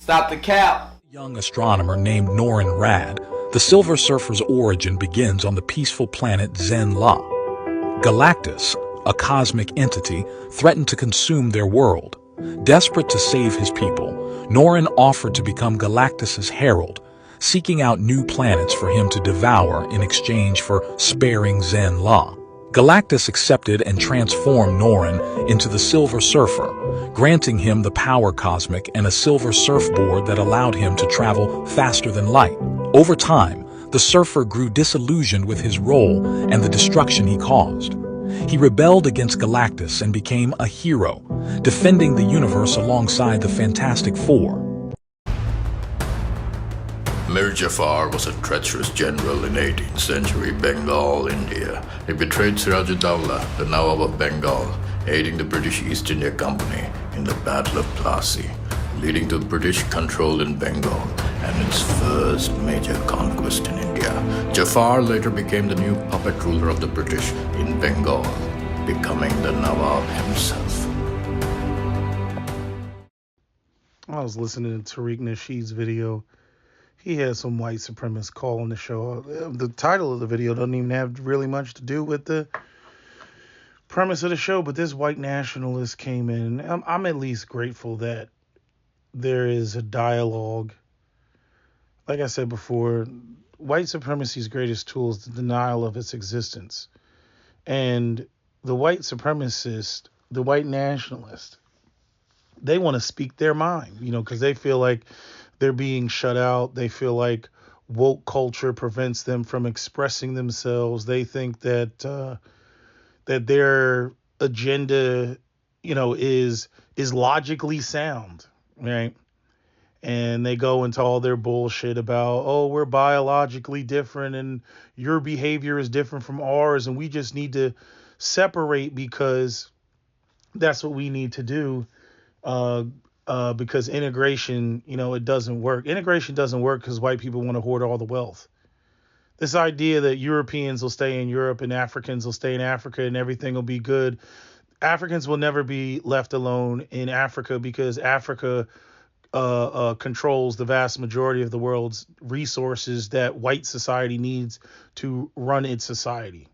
Stop the cap. Young astronomer named Norin Rad, the Silver Surfer's origin begins on the peaceful planet Zen-La. Galactus, a cosmic entity, threatened to consume their world. Desperate to save his people, Norin offered to become Galactus's herald, seeking out new planets for him to devour in exchange for sparing Zen-La. Galactus accepted and transformed Norin into the Silver Surfer, granting him the power cosmic and a silver surfboard that allowed him to travel faster than light. Over time, the surfer grew disillusioned with his role and the destruction he caused. He rebelled against Galactus and became a hero, defending the universe alongside the Fantastic Four. Mir Jafar was a treacherous general in 18th century Bengal, India. He betrayed Sirajuddaula, the Nawab of Bengal, aiding the British East India Company in the Battle of Plassey, leading to British control in Bengal and its first major conquest in India. Jafar later became the new puppet ruler of the British in Bengal, becoming the Nawab himself. I was listening to Tariq Nasheed's video. He had some white supremacist calling the show. The title of the video doesn't even have really much to do with the premise of the show, but this white nationalist came in. I'm at least grateful that there is a dialogue. Like I said before, white supremacy's greatest tool is the denial of its existence. And the white supremacist, the white nationalist, they want to speak their mind, because they feel like they're being shut out. They feel like woke culture prevents them from expressing themselves. They think that that their agenda, is logically sound, right? And they go into all their bullshit about, oh, we're biologically different and your behavior is different from ours, and we just need to separate because that's what we need to do. Because integration, it doesn't work. Integration doesn't work because white people want to hoard all the wealth. This idea that Europeans will stay in Europe and Africans will stay in Africa and everything will be good. Africans will never be left alone in Africa because Africa controls the vast majority of the world's resources that white society needs to run its society.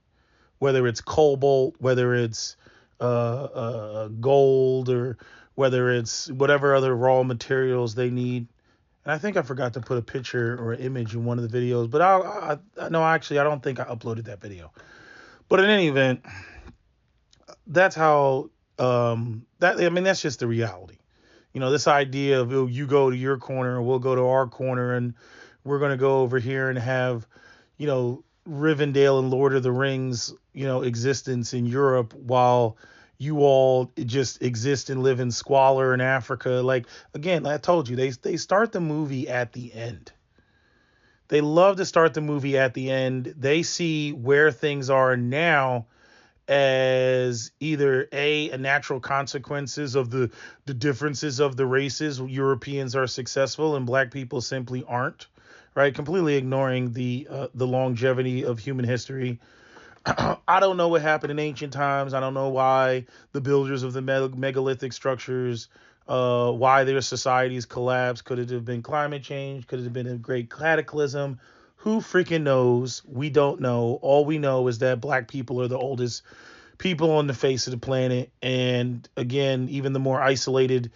Whether it's cobalt, whether it's gold, or whether it's whatever other raw materials they need. And I think I forgot to put a picture or an image in one of the videos, but I don't think I uploaded that video. But in any event, that's how, that's just the reality. This idea of, you go to your corner and we'll go to our corner and we're going to go over here and have, Rivendell and Lord of the Rings, existence in Europe while you all just exist and live in squalor in Africa. Like, again, I told you, they start the movie at the end. They love to start the movie at the end. They see where things are now as either a natural consequences of the differences of the races. Europeans are successful and black people simply aren't, right? Completely ignoring the longevity of human history. I don't know what happened in ancient times. I don't know why the builders of the megalithic structures, why their societies collapsed. Could it have been climate change? Could it have been a great cataclysm? Who freaking knows? We don't know. All we know is that black people are the oldest people on the face of the planet. And again, even the more isolated,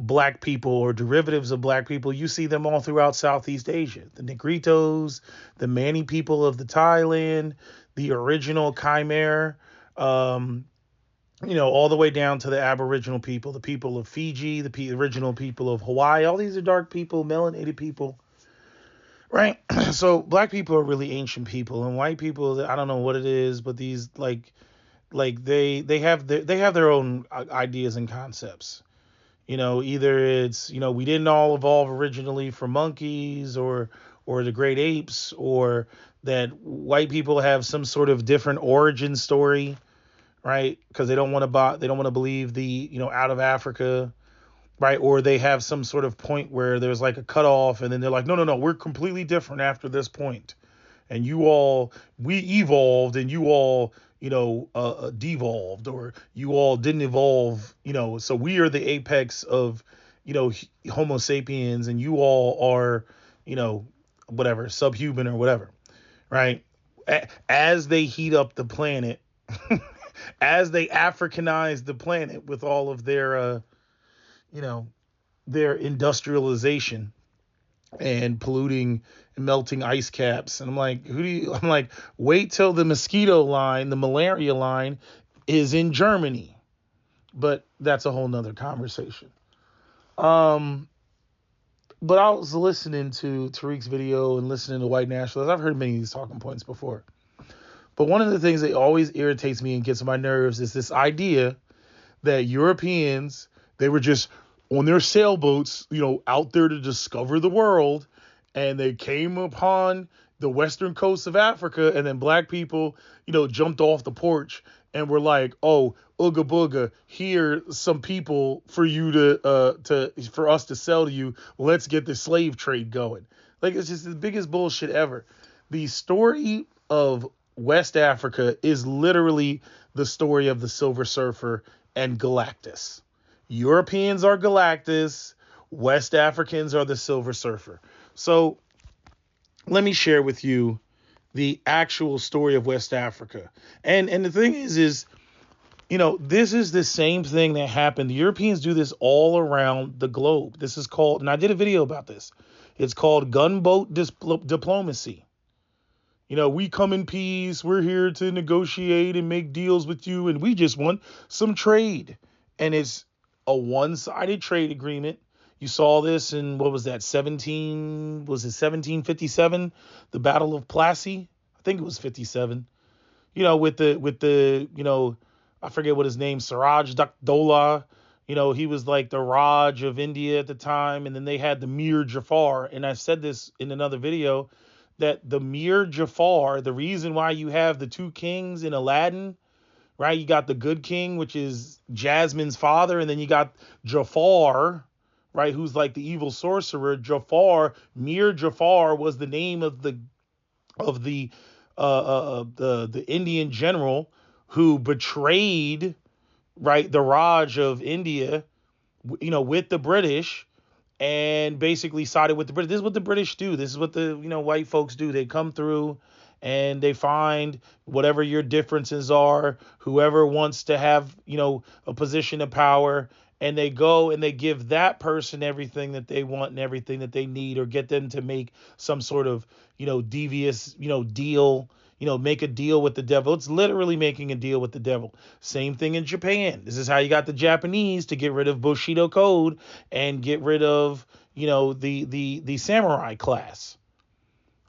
black people or derivatives of black people, you see them all throughout Southeast Asia. The Negritos, the Mani people of the Thailand, the original Khmer, all the way down to the Aboriginal people, the people of Fiji, the original people of Hawaii. All these are dark people, melanated people, right? So black people are really ancient people, and white people, I don't know what it is, but these they have their own ideas and concepts. Either it's, we didn't all evolve originally from monkeys or the great apes, or that white people have some sort of different origin story, right? Because they don't want to believe the, out of Africa, right? Or they have some sort of point where there's like a cutoff and then they're like, no, we're completely different after this point. And we evolved and you all, devolved, or you all didn't evolve, so we are the apex of Homo sapiens, and you all are, whatever, subhuman or whatever, right? As they heat up the planet, as they Africanize the planet with all of you know, their industrialization and polluting and melting ice caps. And I'm like, I'm like, wait till the mosquito line, the malaria line is in Germany. But that's a whole nother conversation. But I was listening to Tariq's video and listening to white nationalists. I've heard many of these talking points before. But one of the things that always irritates me and gets on my nerves is this idea that Europeans, they were just on their sailboats, out there to discover the world, and they came upon the western coast of Africa, and then black people, jumped off the porch and were like, "Oh, ooga booga, here some people for you for us to sell to you. Let's get the slave trade going." Like, it's just the biggest bullshit ever. The story of West Africa is literally the story of the Silver Surfer and Galactus. Europeans are Galactus, West Africans are the Silver Surfer. So let me share with you the actual story of West Africa. And the thing is, this is the same thing that happened. The Europeans do this all around the globe. This is called, and I did a video about this, it's called gunboat diplomacy. We come in peace. We're here to negotiate and make deals with you, and we just want some trade. And it's a one-sided trade agreement. You saw this in, what was that, 1757? The Battle of Plassey? I think it was 57. With the I forget what his name, Siraj Dowlah. He was like the Raj of India at the time. And then they had the Mir Jafar. And I said this in another video, that the Mir Jafar, the reason why you have the two kings in Aladdin, right? You got the good king, which is Jasmine's father, and then you got Jafar, right, who's like the evil sorcerer. Jafar, Mir Jafar, was the name of the Indian general who betrayed, right, the Raj of India, with the British, and basically sided with the British. This is what the British do. This is what the white folks do. They come through and they find whatever your differences are, whoever wants to have, a position of power, and they go and they give that person everything that they want and everything that they need, or get them to make some sort of, devious, deal, make a deal with the devil. It's literally making a deal with the devil. Same thing in Japan. This is how you got the Japanese to get rid of Bushido Code and get rid of, the samurai class.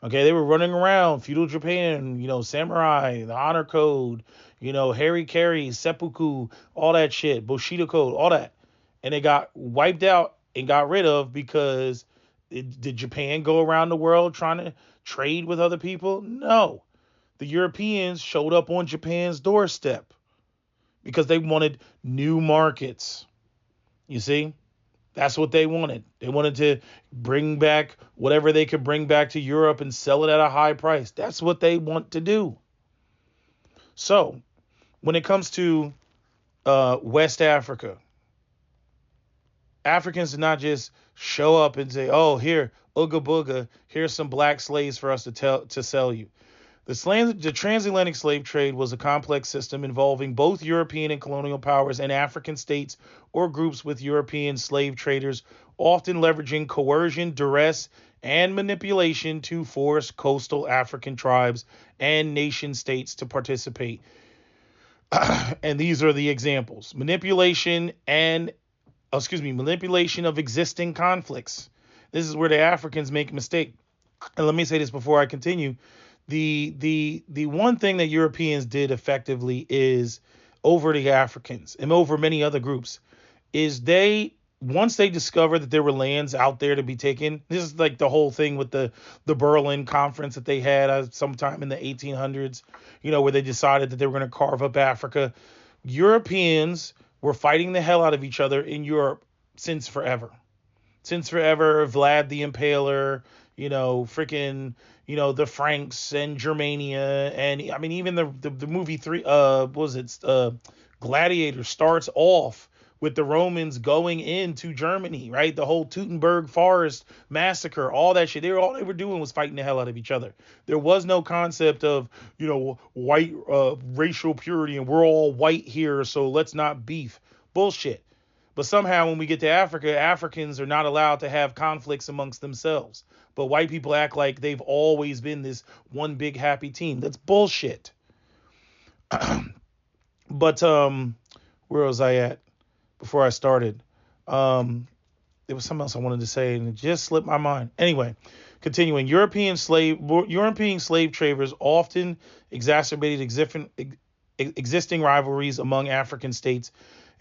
Okay, they were running around feudal Japan, samurai, the honor code, harikari, seppuku, all that shit, Bushido Code, all that. And they got wiped out and got rid of because did Japan go around the world trying to trade with other people? No. The Europeans showed up on Japan's doorstep because they wanted new markets. You see? That's what they wanted. They wanted to bring back whatever they could bring back to Europe and sell it at a high price. That's what they want to do. So, when it comes to West Africa, Africans did not just show up and say, "Oh, here, ooga booga, here's some black slaves for us to sell you." The transatlantic slave trade was a complex system involving both European and colonial powers and African states or groups with European slave traders, often leveraging coercion, duress, and manipulation to force coastal African tribes and nation states to participate. And these are the examples. Manipulation of existing conflicts. This is where the Africans make a mistake. And let me say this before I continue. The one thing that Europeans did effectively is over the Africans and over many other groups is once they discovered that there were lands out there to be taken. This is like the whole thing with the Berlin conference that they had sometime in the 1800s, where they decided that they were going to carve up Africa. Europeans were fighting the hell out of each other in Europe since forever. Vlad the Impaler, the Franks and Germania, and even the movie Gladiator starts off with the Romans going into Germany, right? The whole Teutoburg Forest massacre, all that shit. All they were doing was fighting the hell out of each other. There was no concept of, white racial purity and we're all white here, so let's not beef. Bullshit. But somehow when we get to Africa, Africans are not allowed to have conflicts amongst themselves. But white people act like they've always been this one big happy team. That's bullshit. But where was I at before I started? There was something else I wanted to say and it just slipped my mind. Anyway, continuing. European slave traders often exacerbated existing rivalries among African states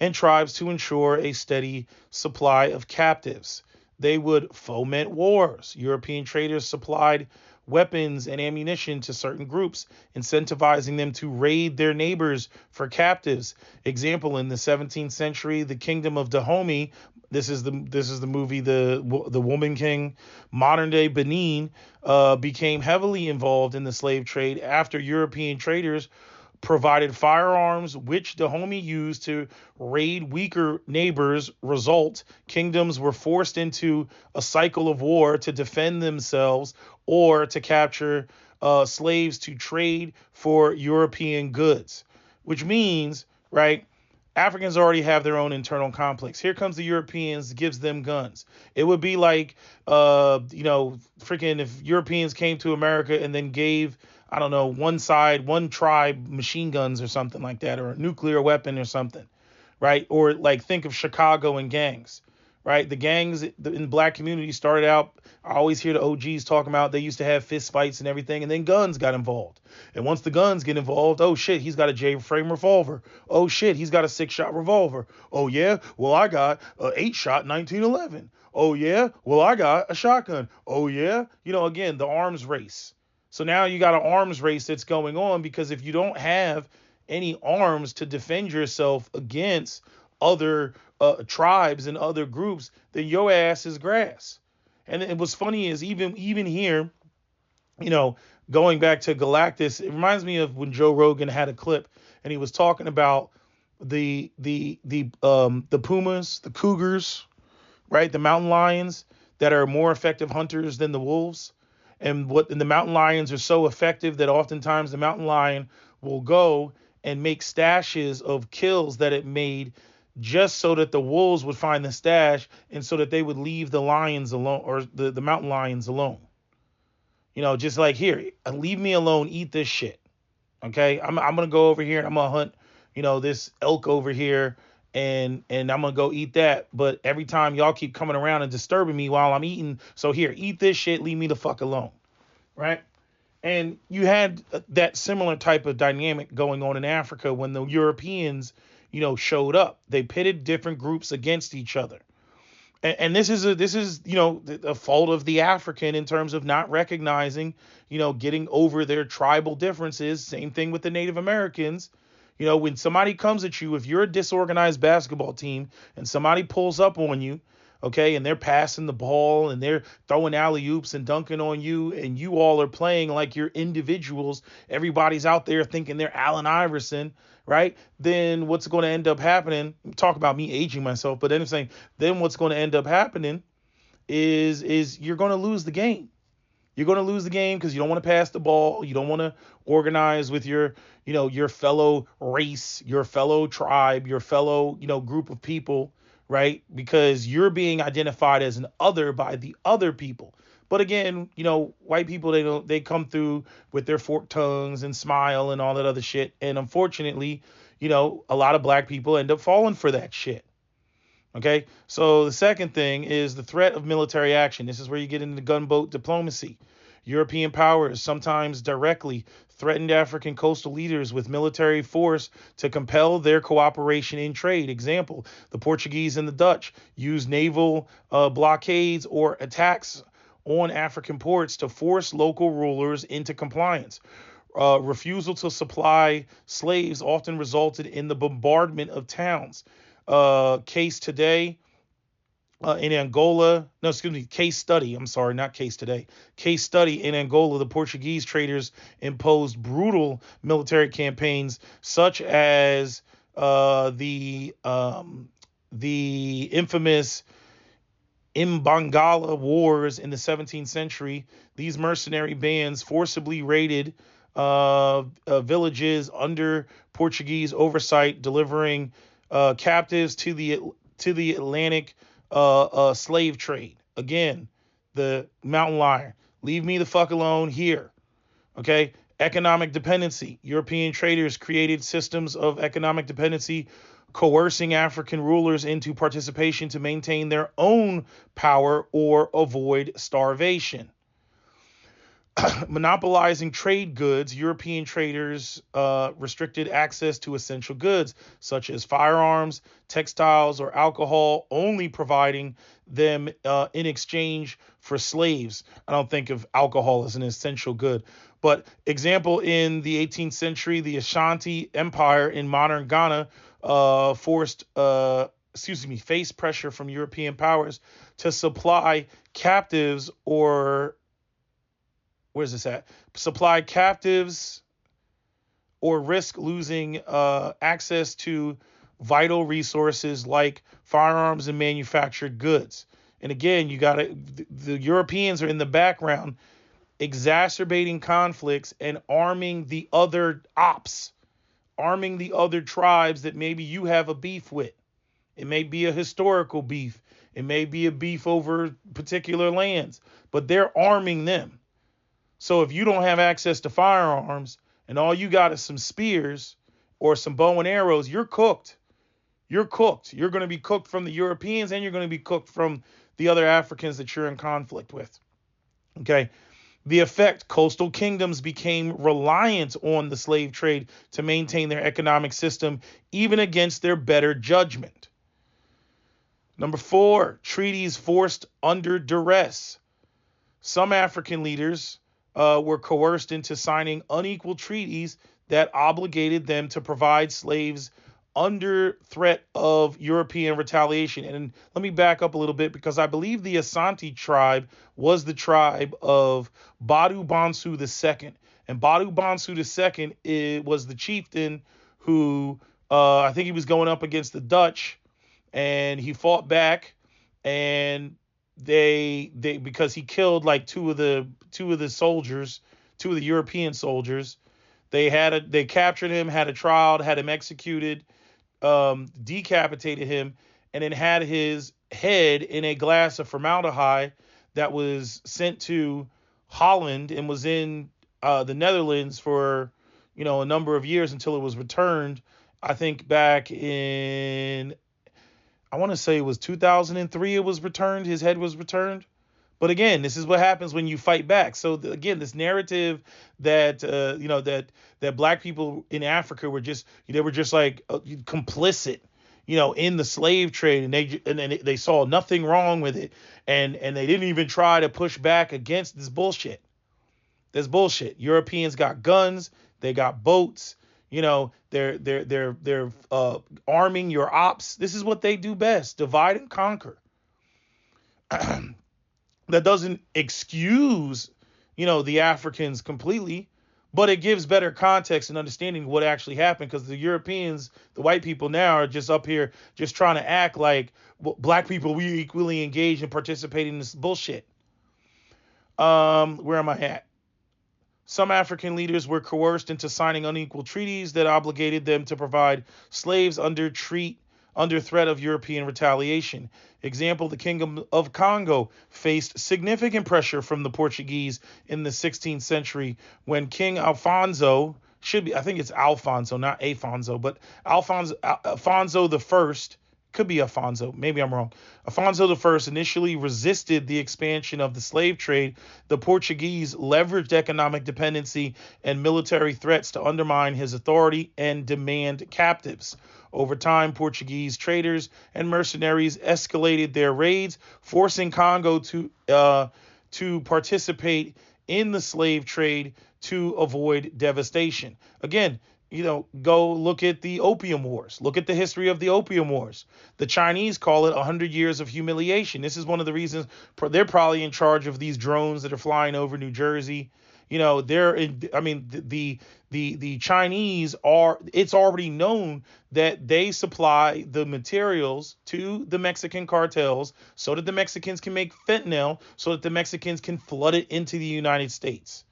and tribes to ensure a steady supply of captives. They would foment wars. European traders supplied weapons and ammunition to certain groups, incentivizing them to raid their neighbors for captives. Example, in the 17th century, the kingdom of Dahomey, this is the movie The Woman King, modern day Benin, became heavily involved in the slave trade after European traders provided firearms, which Dahomey used to raid weaker neighbors. Result, kingdoms were forced into a cycle of war to defend themselves or to capture slaves to trade for European goods, which means, right, Africans already have their own internal conflicts. Here comes the Europeans, gives them guns. It would be like, freaking if Europeans came to America and then gave, I don't know, one tribe machine guns or something like that, or a nuclear weapon or something, right? Or like think of Chicago and gangs, right? The gangs in the black community started out, I always hear the OGs talking about they used to have fist fights and everything, and then guns got involved. And once the guns get involved, oh shit, he's got a J-frame revolver. Oh shit, he's got a 6-shot revolver. Oh yeah, well I got a 8-shot 1911. Oh yeah, well I got a shotgun. Oh yeah, again, the arms race. So now you got an arms race that's going on because if you don't have any arms to defend yourself against other tribes and other groups, then your ass is grass. And what's funny is even here, going back to Galactus, it reminds me of when Joe Rogan had a clip and he was talking about the pumas, the cougars, right? The mountain lions that are more effective hunters than the wolves. And the mountain lions are so effective that oftentimes the mountain lion will go and make stashes of kills that it made just so that the wolves would find the stash and so that they would leave the lions alone, or the mountain lions alone. Just like, here, leave me alone, eat this shit. Okay, I'm gonna go over here and I'm gonna hunt, this elk over here, and I'm gonna go eat that. But every time y'all keep coming around and disturbing me while I'm eating, so here, eat this shit, leave me the fuck alone, right? And you had that similar type of dynamic going on in Africa when the Europeans, showed up. They pitted different groups against each other. And this is a fault of the African in terms of not recognizing, getting over their tribal differences. Same thing with the Native Americans. When somebody comes at you, if you're a disorganized basketball team and somebody pulls up on you, okay, and they're passing the ball and they're throwing alley-oops and dunking on you, and you all are playing like you're individuals, everybody's out there thinking they're Allen Iverson, right? Then what's going to end up happening, talk about me aging myself, but then I'm saying, then what's going to end up happening is you're going to lose the game. You're going to lose the game because you don't want to pass the ball. You don't want to organize with your fellow race, your fellow tribe, your fellow, group of people, right? Because you're being identified as an other by the other people. But again, white people, they come through with their forked tongues and smile and all that other shit. And unfortunately, a lot of black people end up falling for that shit. Okay, so the second thing is the threat of military action. This is where you get into gunboat diplomacy. European powers sometimes directly threatened African coastal leaders with military force to compel their cooperation in trade. Example, the Portuguese and the Dutch used naval blockades or attacks on African ports to force local rulers into compliance. Refusal to supply slaves often resulted in the bombardment of towns. Case today in Angola, case study, I'm sorry, not case today. Case study in Angola, the Portuguese traders imposed brutal military campaigns such as the the infamous Imbangala Wars in the 17th century, these mercenary bands forcibly raided villages under Portuguese oversight, delivering captives to the Atlantic slave trade. Again, the mountain lion. Leave me the fuck alone here. Okay. Economic dependency. European traders created systems of economic dependency, coercing African rulers into participation to maintain their own power or avoid starvation. Monopolizing trade goods, European traders restricted access to essential goods such as firearms, textiles, or alcohol, only providing them in exchange for slaves. I don't think of alcohol as an essential good. But example, in the 18th century, the Ashanti Empire in modern Ghana faced pressure from European powers to supply captives or where's this at? Supply captives or risk losing access to vital resources like firearms and manufactured goods. And again, the Europeans are in the background exacerbating conflicts and arming the other arming the other tribes that maybe you have a beef with. It may be a historical beef. It may be a beef over particular lands, but they're arming them. So if you don't have access to firearms and all you got is some spears or some bow and arrows, you're cooked. You're cooked. You're going to be cooked from the Europeans, and you're going to be cooked from the other Africans that you're in conflict with. Okay. The effect, coastal kingdoms became reliant on the slave trade to maintain their economic system, even against their better judgment. Number 4, treaties forced under duress. Some African leaders were coerced into signing unequal treaties that obligated them to provide slaves under threat of European retaliation. And let me back up a little bit, because I believe the Asante tribe was the tribe of Badu Bansu II. And Badu Bansu II was the chieftain who I think he was going up against the Dutch, and he fought back, and they because he killed like two of the European soldiers. They captured him, had a trial, had him executed, decapitated him, and then had his head in a glass of formaldehyde that was sent to Holland and was in the Netherlands for a number of years until it was returned. I think back in, I want to say it was 2003 it was returned. His head was returned. But again, this is what happens when you fight back. So again, this narrative that that black people in Africa were just like complicit, in the slave trade, and they saw nothing wrong with it, and they didn't even try to push back against this bullshit. This bullshit. Europeans got guns, they got boats. They're arming your ops. This is what they do best: divide and conquer. That doesn't excuse, the Africans completely, but it gives better context and understanding of what actually happened, because the Europeans, the white people now, are just up here just trying to act like black people, we equally engage and participate in this bullshit. Where am I at? Some African leaders were coerced into signing unequal treaties that obligated them to provide slaves under threat of European retaliation. Example, the Kingdom of Congo faced significant pressure from the Portuguese in the 16th century when King Alfonso, I think it's Alfonso, not Afonso, but Alfonso the First, could be Alfonso, maybe I'm wrong. Alfonso the First initially resisted the expansion of the slave trade. The Portuguese leveraged economic dependency and military threats to undermine his authority and demand captives. Over time, Portuguese traders and mercenaries escalated their raids, forcing Congo to participate in the slave trade to avoid devastation. Again, go look at the Opium Wars. Look at the history of the Opium Wars. The Chinese call it 100 years of humiliation. This is one of the reasons they're probably in charge of these drones that are flying over New Jersey, The Chinese it's already known that they supply the materials to the Mexican cartels so that the Mexicans can make fentanyl, so that the Mexicans can flood it into the United States.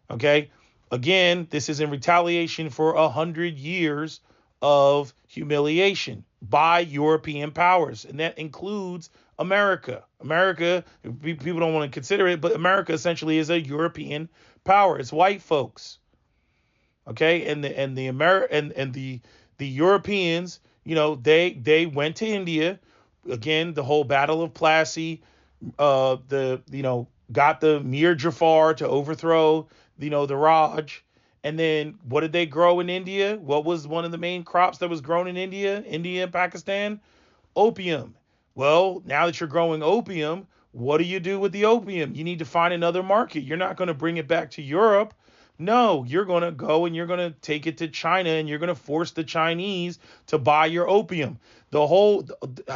Okay. Again, this is in retaliation for 100 years of humiliation by European powers, and that includes America. People don't want to consider it, but America essentially is a European power. It's white folks. Okay, and the Europeans, they went to India. Again, the whole Battle of Plassey, got the Mir Jafar to overthrow, the Raj. And then what did they grow in India? What was one of the main crops that was grown in India and Pakistan? Opium. Well, now that you're growing opium, what do you do with the opium? You need to find another market. You're not going to bring it back to Europe. No, you're going to go and you're going to take it to China, and you're going to force the Chinese to buy your opium. The whole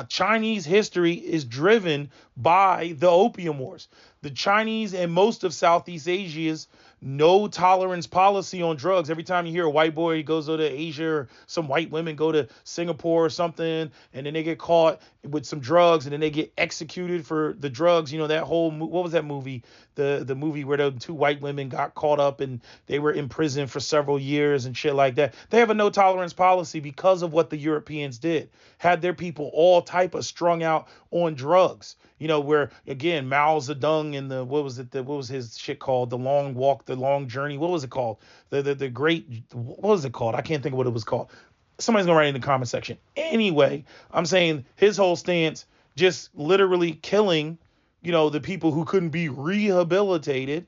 Chinese history is driven by the opium wars. The Chinese and most of Southeast Asia's no tolerance policy on drugs. Every time you hear a white boy goes to Asia, or some white women go to Singapore or something, and then they get caught with some drugs and then they get executed for the drugs. That whole, what was that movie? The movie where the two white women got caught up and they were in prison for several years and shit like that. They have a no tolerance policy because of what the Europeans did. Had their people all type of strung out on drugs. Where again, Mao Zedong and what was his shit called? The Long Walk, the Long Journey. What was it called? The Great, what was it called? I can't think of what it was called. Somebody's gonna write in the comment section. Anyway, I'm saying his whole stance, just literally killing, the people who couldn't be rehabilitated.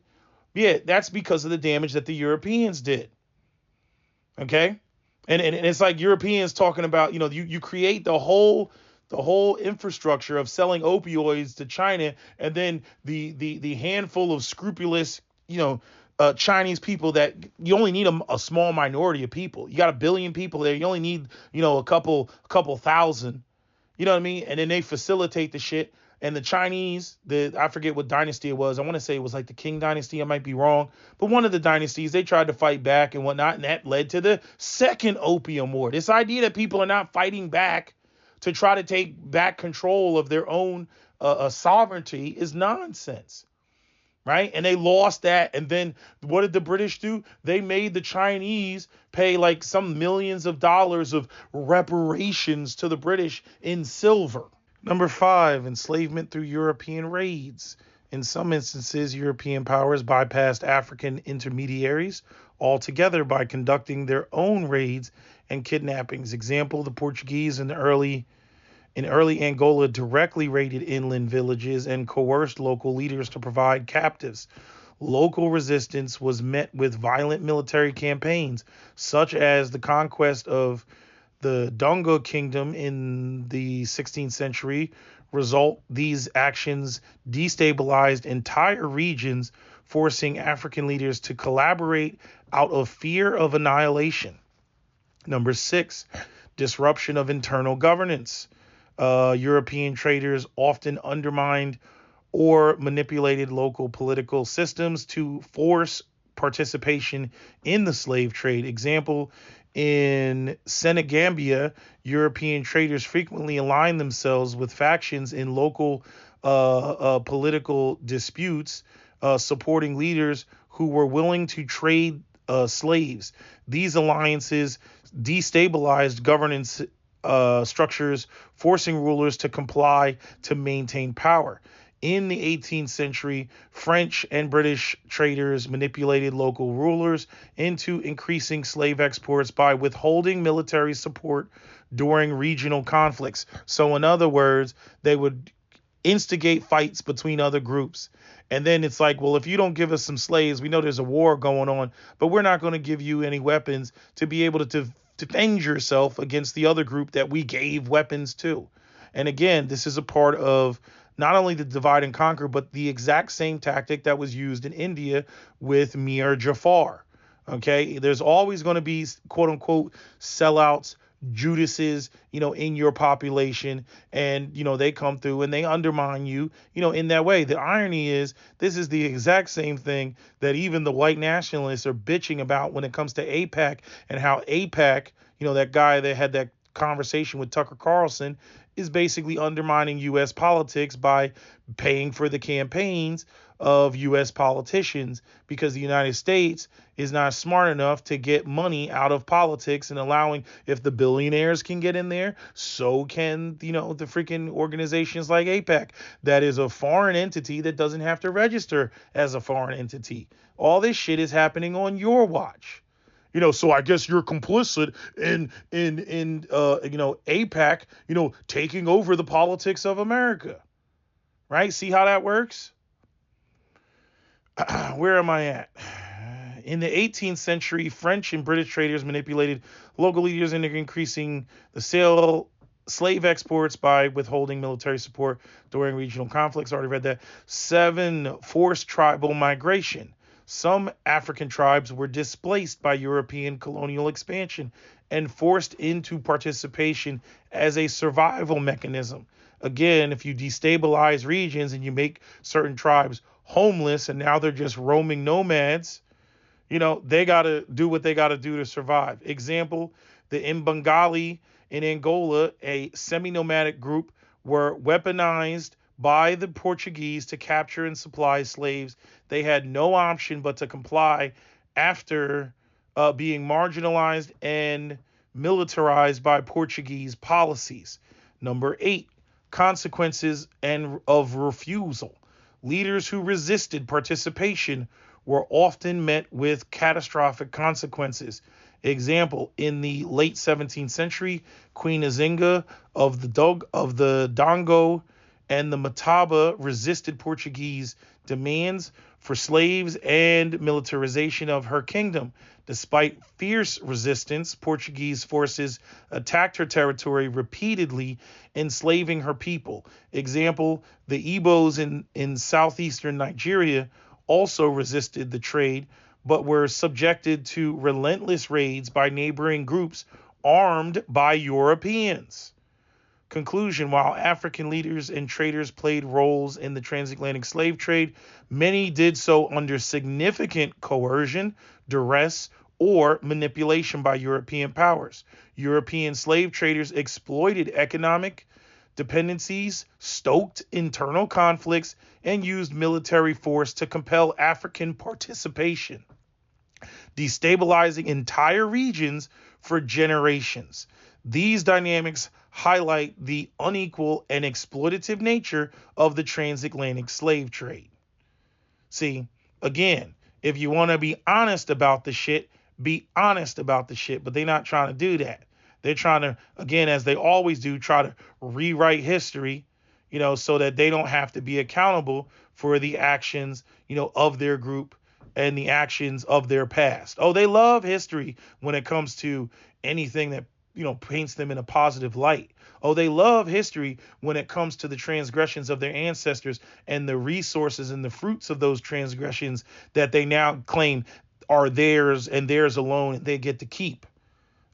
Yeah, that's because of the damage that the Europeans did. Okay, and it's like Europeans talking about, you create the whole infrastructure of selling opioids to China, and then the handful of scrupulous, Chinese people that you only need a small minority of people. You got 1 billion people there. You only need, a couple thousand, you know what I mean? And then they facilitate the shit. And the Chinese, I forget what dynasty it was. I want to say it was like the Qing dynasty. I might be wrong. But one of the dynasties, they tried to fight back and whatnot. And that led to the second opium war. This idea that people are not fighting back to try to take back control of their own sovereignty is nonsense. Right? And they lost that. And then what did the British do? They made the Chinese pay like some millions of dollars of reparations to the British in silver. Number 5, enslavement through European raids. In some instances, European powers bypassed African intermediaries altogether by conducting their own raids and kidnappings. Example, the Portuguese in early Angola directly raided inland villages and coerced local leaders to provide captives. Local resistance was met with violent military campaigns, such as the conquest of the Dongo Kingdom in the 16th century. These actions destabilized entire regions, forcing African leaders to collaborate out of fear of annihilation. Number 6, disruption of internal governance. European traders often undermined or manipulated local political systems to force participation in the slave trade. Example, in Senegambia, European traders frequently aligned themselves with factions in local political disputes, supporting leaders who were willing to trade slaves. These alliances destabilized governance structures, forcing rulers to comply to maintain power. In the 18th century, French and British traders manipulated local rulers into increasing slave exports by withholding military support during regional conflicts. So in other words, they would instigate fights between other groups. And then it's like, well, if you don't give us some slaves, we know there's a war going on, but we're not going to give you any weapons to be able to defend yourself against the other group that we gave weapons to. And again, this is a part of not only the divide and conquer, but the exact same tactic that was used in India with Mir Jafar. Okay, there's always going to be, quote unquote, sellouts Judases, in your population, and, they come through and they undermine you, in that way. The irony is this is the exact same thing that even the white nationalists are bitching about when it comes to AIPAC, and how AIPAC, that guy that had that conversation with Tucker Carlson, is basically undermining U.S. politics by paying for the campaigns of U.S. politicians, because the United States is not smart enough to get money out of politics, and allowing, if the billionaires can get in there, so can, the freaking organizations like AIPAC. That is a foreign entity that doesn't have to register as a foreign entity. All this shit is happening on your watch. So I guess you're complicit in AIPAC, taking over the politics of America. Right? See how that works? Where am I at? In the 18th century, French and British traders manipulated local leaders into increasing the slave exports by withholding military support during regional conflicts. Already read that. 7, forced tribal migration. Some African tribes were displaced by European colonial expansion and forced into participation as a survival mechanism. Again, if you destabilize regions and you make certain tribes homeless and now they're just roaming nomads, they got to do what they got to do to survive. Example, the Mbangali in Angola, a semi-nomadic group, were weaponized by the Portuguese to capture and supply slaves. They had no option but to comply after being marginalized and militarized by Portuguese policies. Number 8, consequences and of refusal. Leaders who resisted participation were often met with catastrophic consequences. Example, in the late 17th century, Queen Nzinga of the Dongo and the Mataba resisted Portuguese demands for slaves and militarization of her kingdom. Despite fierce resistance, Portuguese forces attacked her territory repeatedly, enslaving her people. Example, the Igbos in southeastern Nigeria also resisted the trade, but were subjected to relentless raids by neighboring groups armed by Europeans. Conclusion, while African leaders and traders played roles in the transatlantic slave trade, many did so under significant coercion, duress, or manipulation by European powers. European slave traders exploited economic dependencies, stoked internal conflicts, and used military force to compel African participation, destabilizing entire regions for generations. These dynamics highlight the unequal and exploitative nature of the transatlantic slave trade. See, again, if you want to be honest about the shit, be honest about the shit, but they're not trying to do that. They're trying to, again, as they always do, try to rewrite history, so that they don't have to be accountable for the actions, of their group and the actions of their past. Oh, they love history when it comes to anything that, paints them in a positive light. Oh, they love history when it comes to the transgressions of their ancestors and the resources and the fruits of those transgressions that they now claim are theirs and theirs alone, and they get to keep.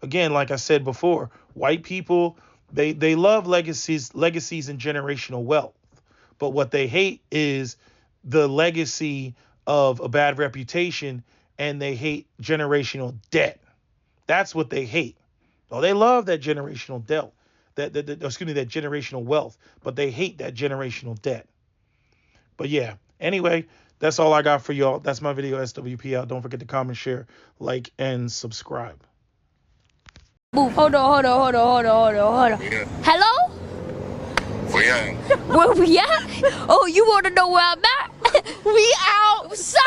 Again, like I said before, white people, they love legacies and generational wealth. But what they hate is the legacy of a bad reputation, and they hate generational debt. That's what they hate. Oh, they love that generational debt, that generational wealth, but they hate that generational debt. But yeah, anyway, that's all I got for y'all. That's my video, SWP out. Don't forget to comment, share, like, and subscribe. Hold on. Yeah. Hello? Where? Where we at? Oh, you want to know where I'm at? We outside!